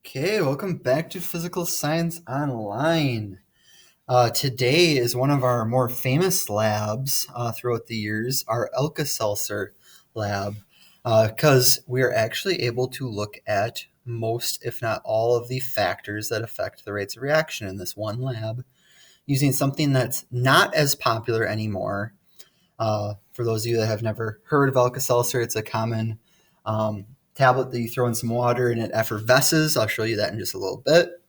Okay, welcome back to Physical Science Online. Today is one of our more famous labs throughout the years, our alkaseltzer lab, because we are actually able to look at most, if not all, of the factors that affect the rates of reaction in this one lab using something that's not as popular anymore. For those of you that have never heard of alkaseltzer, it's a common tablet that you throw in some water and it effervesces. I'll show you that in just a little bit.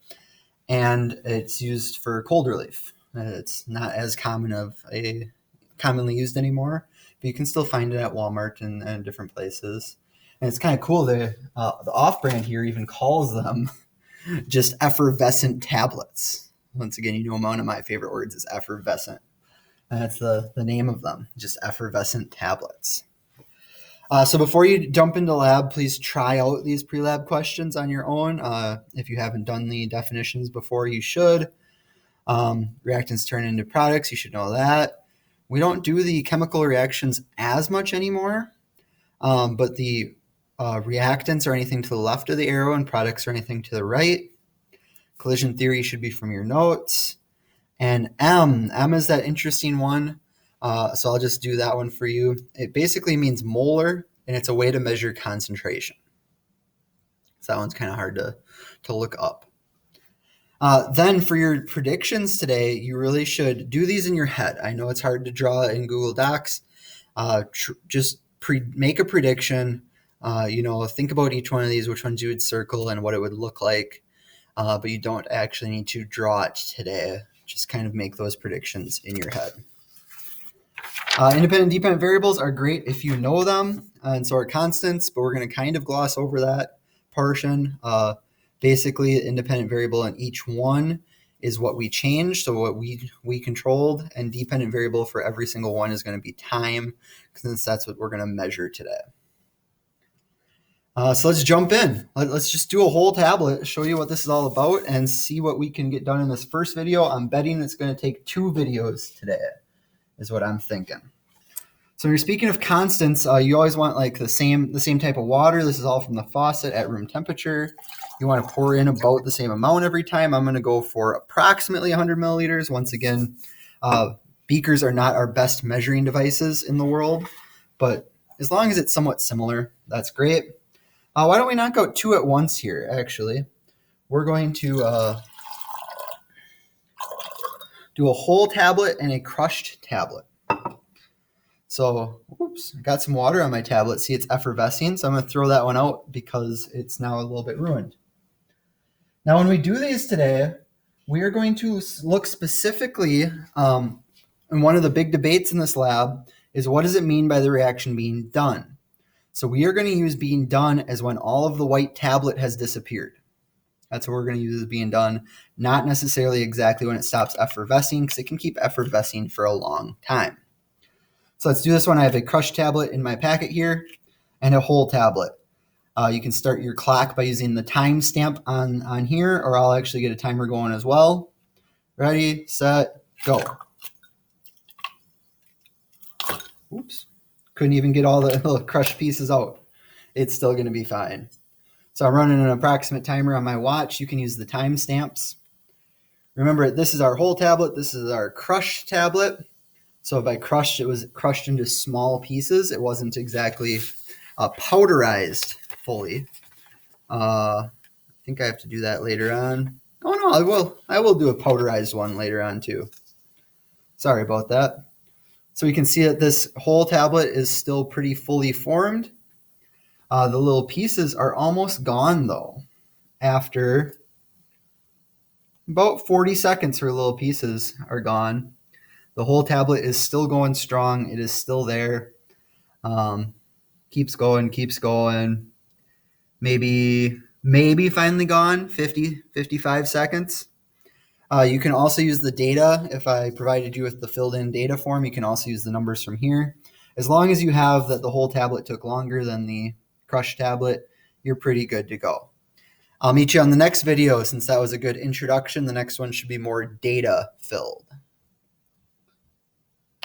And it's used for cold relief. It's not as commonly used anymore, but you can still find it at Walmart and different places. And it's kind of cool. The off-brand here even calls them just effervescent tablets. Once again, you know, one of my favorite words is effervescent. And that's the name of them, just effervescent tablets. So before you jump into lab, please try out these pre-lab questions on your own. If you haven't done the definitions before, you should. Reactants turn into products, you should know that. We don't do the chemical reactions as much anymore, but the reactants are anything to the left of the arrow and products are anything to the right. Collision theory should be from your notes. And M is that interesting one. So I'll just do that one for you. It basically means molar, and it's a way to measure concentration. So that one's kind of hard to look up. Then for your predictions today, you really should do these in your head. I know it's hard to draw in Google Docs. Just make a prediction. Think about each one of these, which ones you would circle and what it would look like. But you don't actually need to draw it today. Just kind of make those predictions in your head. Independent and dependent variables are great if you know them, and so are constants, but we're going to kind of gloss over that portion. Basically, the independent variable in each one is what we changed, so what we controlled, and dependent variable for every single one is going to be time, since that's what we're going to measure today. So let's jump in. Let's just do a whole tablet, show you what this is all about, and see what we can get done in this first video. I'm betting it's going to take 2 videos today, is what I'm thinking. So when you're speaking of constants, you always want like the same type of water. This is all from the faucet at room temperature. You want to pour in about the same amount every time. I'm going to go for approximately 100 milliliters. Once again, beakers are not our best measuring devices in the world, but as long as it's somewhat similar, that's great. Why don't we knock out 2 at once here, actually? We're going to do a whole tablet and a crushed tablet. So, oops, I got some water on my tablet. See, it's effervescing, so I'm going to throw that one out because it's now a little bit ruined. Now, when we do these today, we are going to look specifically, and one of the big debates in this lab is what does it mean by the reaction being done? So we are going to use being done as when all of the white tablet has disappeared. That's what we're going to use as being done, not necessarily exactly when it stops effervescing, because it can keep effervescing for a long time. So let's do this one. I have a crushed tablet in my packet here and a whole tablet. You can start your clock by using the timestamp on here, or I'll actually get a timer going as well. Ready, set, go. Oops. Couldn't even get all the little crushed pieces out. It's still going to be fine. So I'm running an approximate timer on my watch. You can use the timestamps. Remember, this is our whole tablet. This is our crushed tablet. So if I crushed, it was crushed into small pieces. It wasn't exactly powderized fully. I think I have to do that later on. Oh no, I will do a powderized one later on too. Sorry about that. So we can see that this whole tablet is still pretty fully formed. The little pieces are almost gone though. After about 40 seconds, her little pieces are gone. The whole tablet is still going strong. It is still there. Keeps going. Maybe finally gone, 50, 55 seconds. You can also use the data. If I provided you with the filled in data form, you can also use the numbers from here. As long as you have that the whole tablet took longer than the crushed tablet, you're pretty good to go. I'll meet you on the next video. Since that was a good introduction, the next one should be more data filled.